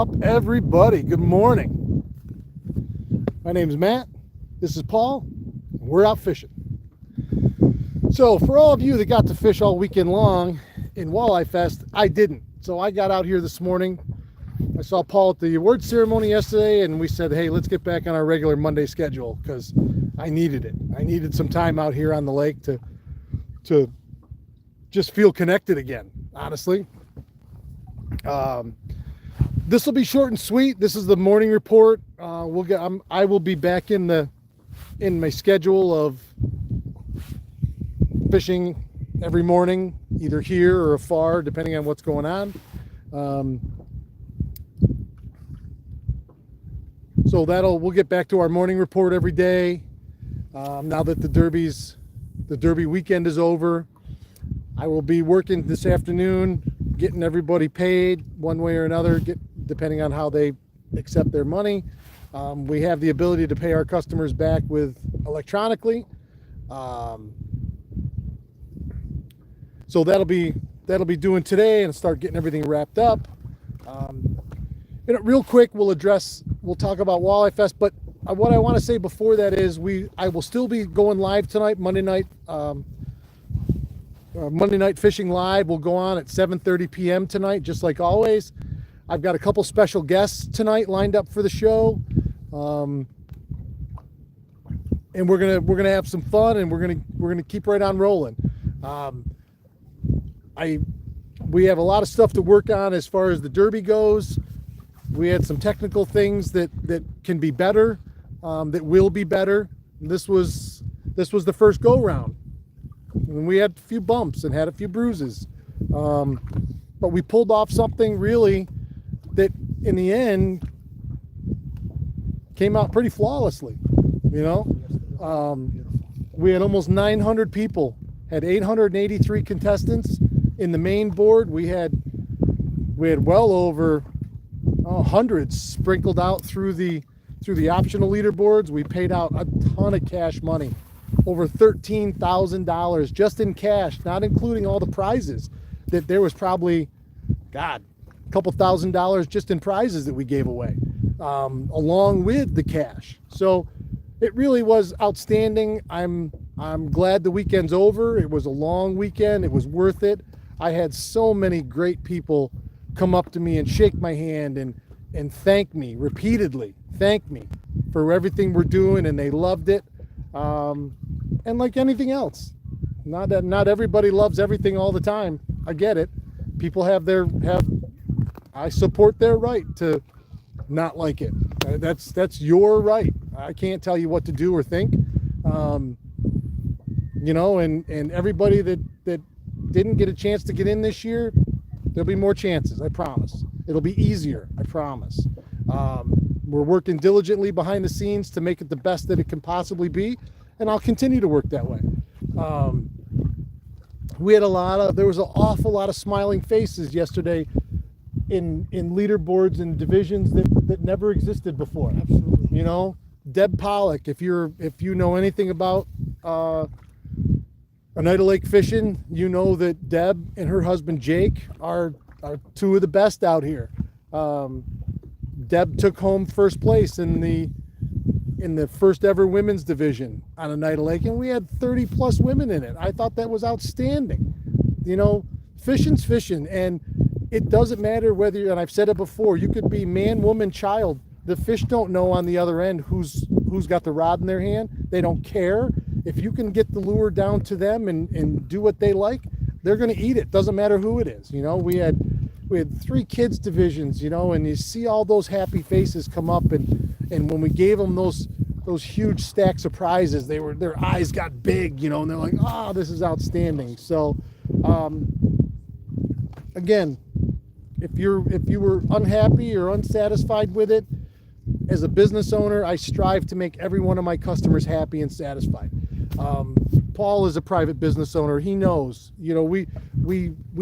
Up, everybody? Good morning. My name is Matt. This is Paul. And we're out fishing. So for all of you that got to fish all weekend long in Walleye Fest, I didn't. So I got out here this morning. I saw Paul at the award ceremony yesterday, and we said, hey, let's get back on our regular Monday schedule because I needed it. I needed some time out here on the lake to just feel connected again, honestly. This will be short and sweet. This is the morning report. I will be back in my schedule of fishing every morning, either here or afar, depending on what's going on. So we'll get back to our morning report every day. Now that the Derby weekend is over, I will be working this afternoon, getting everybody paid one way or another, depending on how they accept their money. We have the ability to pay our customers back electronically. So that'll be doing today and start getting everything wrapped up. Real quick, we'll talk about Walleye Fest, but what I want to say before that is I will still be going live tonight, Monday night fishing live will go on at 7:30 p.m. tonight, just like always. I've got a couple special guests tonight lined up for the show, and we're gonna have some fun, and we're gonna keep right on rolling. We have a lot of stuff to work on as far as the Derby goes. We had some technical things that can be better, that will be better. This was the first go round. And we had a few bumps and had a few bruises, but we pulled off something really that in the end came out pretty flawlessly. We had almost 900 people, had 883 contestants in the main board. We had well over hundreds sprinkled out through the optional leaderboards. We paid out a ton of cash money. Over $13,000 just in cash, not including all the prizes. That there was probably, a couple $1,000 just in prizes that we gave away, along with the cash. So it really was outstanding. I'm glad the weekend's over. It was a long weekend. It was worth it. I had so many great people come up to me and shake my hand and thank me repeatedly. Thank me for everything we're doing, and they loved it. And like anything else, not everybody loves everything all the time. I get it. People I support their right to not like it. That's your right. I can't tell you what to do or think. And everybody that didn't get a chance to get in this year, there'll be more chances. I promise. It'll be easier. I promise. We're working diligently behind the scenes to make it the best that it can possibly be, and I'll continue to work that way. There was an awful lot of smiling faces yesterday in leaderboards and divisions that never existed before. Absolutely. Deb Pollock, if you know anything about Oneida Lake Fishing, you know that Deb and her husband Jake are two of the best out here. Deb took home first place in the first ever women's division on Oneida Lake, and we had 30 plus women in it. I thought that was outstanding. Fishing's fishing, and it doesn't matter whether, and I've said it before, you could be man, woman, child. The fish don't know on the other end who's got the rod in their hand. They don't care. If you can get the lure down to them and do what they like, they're going to eat it. Doesn't matter who it is. We had 3 kids divisions, and you see all those happy faces come up, and when we gave them those huge stacks of prizes, their eyes got big, and they're like, oh, this is outstanding. So again, if you were unhappy or unsatisfied with it, as a business owner, I strive to make every one of my customers happy and satisfied. Paul is a private business owner. He knows, we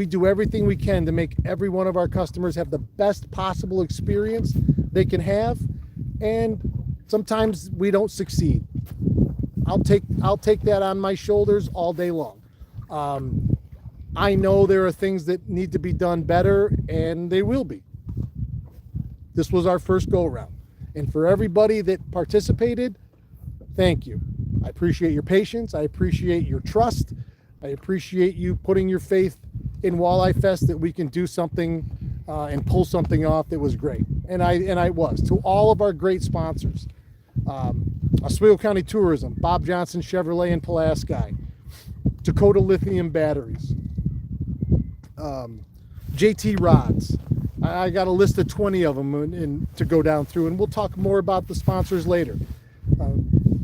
do everything we can to make every one of our customers have the best possible experience they can have. And sometimes we don't succeed. I'll take that on my shoulders all day long. I know there are things that need to be done better, and they will be. This was our first go around. And for everybody that participated, thank you. I appreciate your patience. I appreciate your trust. I appreciate you putting your faith in Walleye Fest that we can do something and pull something off that was great. And I was. To all of our great sponsors, Oswego County Tourism, Bob Johnson Chevrolet in Pulaski, Dakota Lithium Batteries, JT Rods. I got a list of 20 of them to go down through, and we'll talk more about the sponsors later.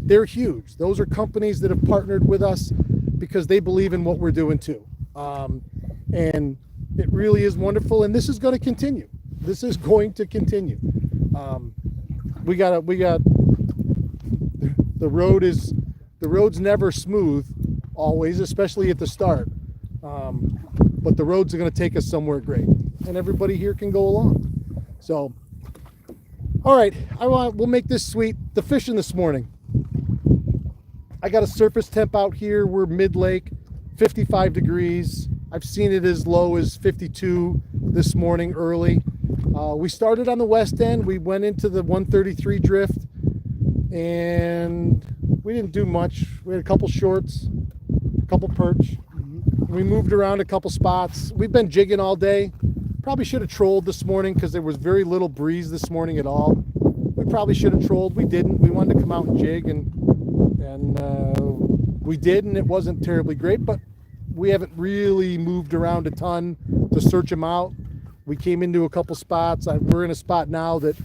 They're huge. Those are companies that have partnered with us because they believe in what we're doing too. And it really is wonderful, and this is going to continue. This is going to continue. We got the road's never smooth always, especially at the start. But the roads are going to take us somewhere great, and everybody here can go along. So, all right, we'll make this sweet. The fishing this morning, I got a surface temp out here. We're mid-lake, 55 degrees. I've seen it as low as 52 this morning early. We started on the west end. We went into the 133 drift, and we didn't do much. We had a couple shorts, a couple perch. We moved around a couple spots. We've been jigging all day. Probably should have trolled this morning because there was very little breeze this morning at all. We probably should have trolled. We didn't. We wanted to come out and jig, and we did, and it wasn't terribly great, but we haven't really moved around a ton to search them out. We came into a couple spots. We're in a spot now that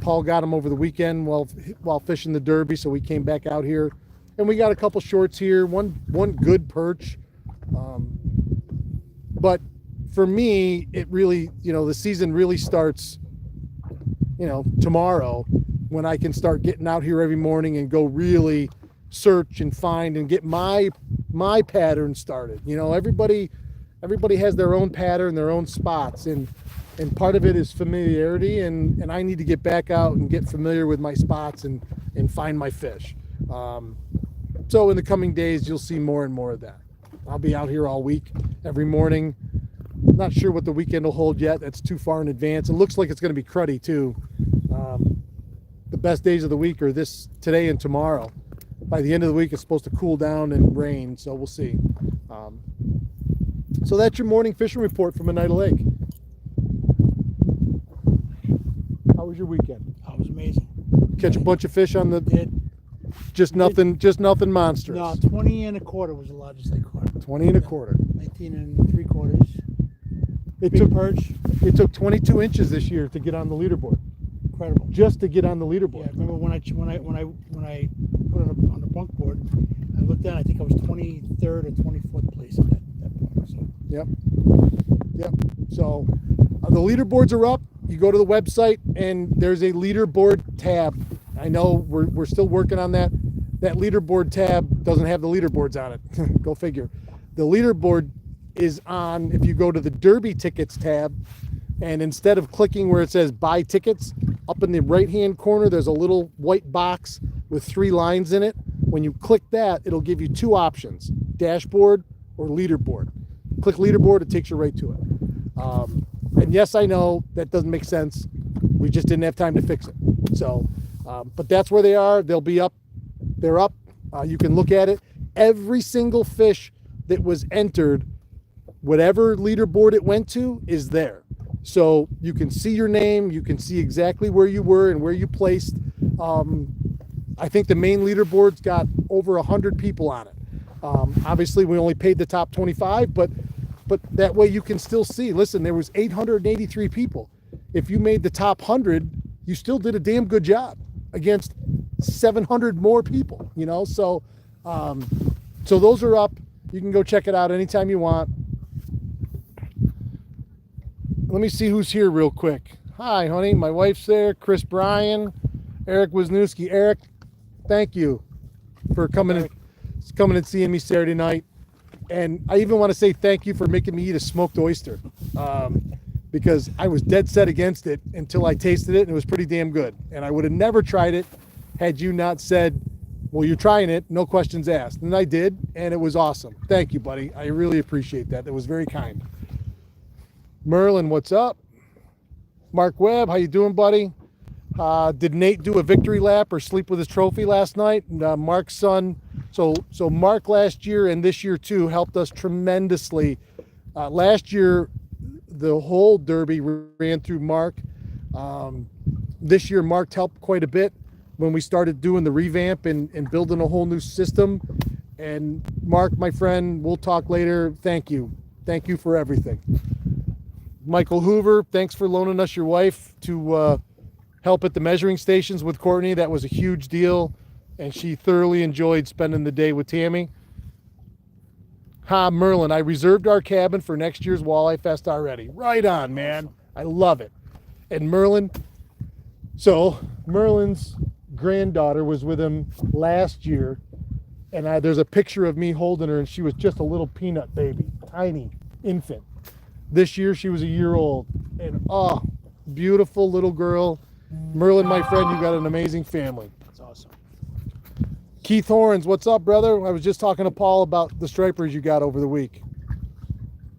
Paul got him over the weekend while fishing the Derby, so we came back out here. And we got a couple shorts here, one good perch. But for me, it really, the season really starts, tomorrow, when I can start getting out here every morning and go really search and find and get my pattern started. Everybody has their own pattern, their own spots, and part of it is familiarity, and I need to get back out and get familiar with my spots and find my fish. So in the coming days, you'll see more and more of that. I'll be out here all week, every morning. Not sure what the weekend will hold yet. That's too far in advance. It looks like it's going to be cruddy too. The best days of the week are today and tomorrow. By the end of the week, it's supposed to cool down and rain, so we'll see. So that's your morning fishing report from Oneida Lake. How was your weekend? That was amazing. Catch a bunch of fish on the... Just nothing monstrous. No, 20 and a quarter was the largest I caught. 20 and a quarter. 19 and 3/4. Big perch. It took 22 inches this year to get on the leaderboard. Incredible. Just to get on the leaderboard. Yeah, I remember when I put it on the bunk board, I looked down. I think I was 23rd or 24th place at that point. So. Yep. So the leaderboards are up. You go to the website and there's a leaderboard tab. I know we're still working on that. That leaderboard tab doesn't have the leaderboards on it. Go figure. The leaderboard is on, if you go to the Derby tickets tab, and instead of clicking where it says buy tickets, up in the right hand corner there's a little white box with 3 lines in it. When you click that, it'll give you 2 options, dashboard or leaderboard. Click leaderboard, it takes you right to it. And yes, I know that doesn't make sense. We just didn't have time to fix it. So but that's where they are. They'll be up. They're up. You can look at it. Every single fish that was entered, whatever leaderboard it went to, is there. So you can see your name. You can see exactly where you were and where you placed. I think the main leaderboard's got over 100 people on it. Obviously, we only paid the top 25, but that way you can still see. Listen, there was 883 people. If you made the top 100, you still did a damn good job against 700 more people, so those are up. You can go check it out anytime you want. Let me see who's here real quick. Hi, honey. My wife's there. Chris Bryan, Eric Wisniewski. Eric, thank you for coming and seeing me Saturday night. And I even want to say thank you for making me eat a smoked oyster. Because I was dead set against it until I tasted it, and it was pretty damn good. And I would have never tried it had you not said, well, you're trying it, no questions asked. And I did, and it was awesome. Thank you, buddy. I really appreciate that. That was very kind. Merlin, what's up? Mark Webb, how you doing, buddy? Did Nate do a victory lap or sleep with his trophy last night? Mark's son. So Mark last year and this year too helped us tremendously. Last year, the whole Derby ran through Mark. This year, Mark helped quite a bit when we started doing the revamp and building a whole new system. And Mark, my friend, we'll talk later. Thank you. Thank you for everything. Michael Hoover, thanks for loaning us your wife to help at the measuring stations with Courtney. That was a huge deal, and she thoroughly enjoyed spending the day with Tammy. Merlin, I reserved our cabin for next year's Walleye Fest already. Right on, man. I love it. And Merlin's granddaughter was with him last year, and there's a picture of me holding her, and she was just a little peanut baby, tiny infant. This year she was a year old, and beautiful little girl. Merlin, my friend, you got an amazing family. That's awesome. Keith Horns, what's up, brother? I was just talking to Paul about the stripers you got over the week.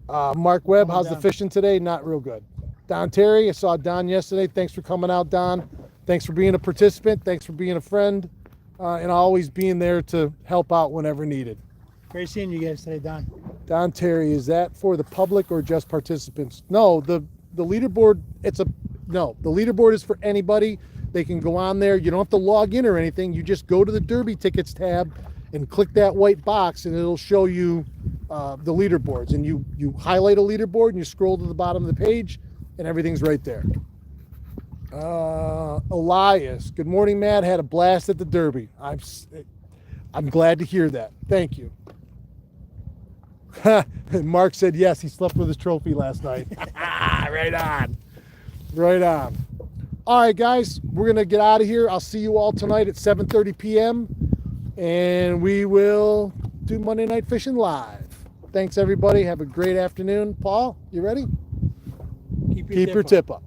Mark Webb, how's the fishing today? Not real good. Don Terry, I saw Don yesterday. Thanks for coming out, Don. Thanks for being a participant. Thanks for being a friend, and always being there to help out whenever needed. Great seeing you guys today, Don. Don Terry, is that for the public or just participants? No, the leaderboard, the leaderboard is for anybody. They can go on there. You don't have to log in or anything. You just go to the Derby tickets tab and click that white box, and it'll show you the leaderboards. And you highlight a leaderboard and you scroll to the bottom of the page, and everything's right there. Elias, good morning, Matt. Had a blast at the Derby. I'm glad to hear that. Thank you. Mark said yes, he slept with his trophy last night. Right on. Right on. All right, guys, we're going to get out of here. I'll see you all tonight at 7:30 p.m. and we will do Monday Night Fishing live. Thanks, everybody. Have a great afternoon. Paul, you ready? Keep your tip up.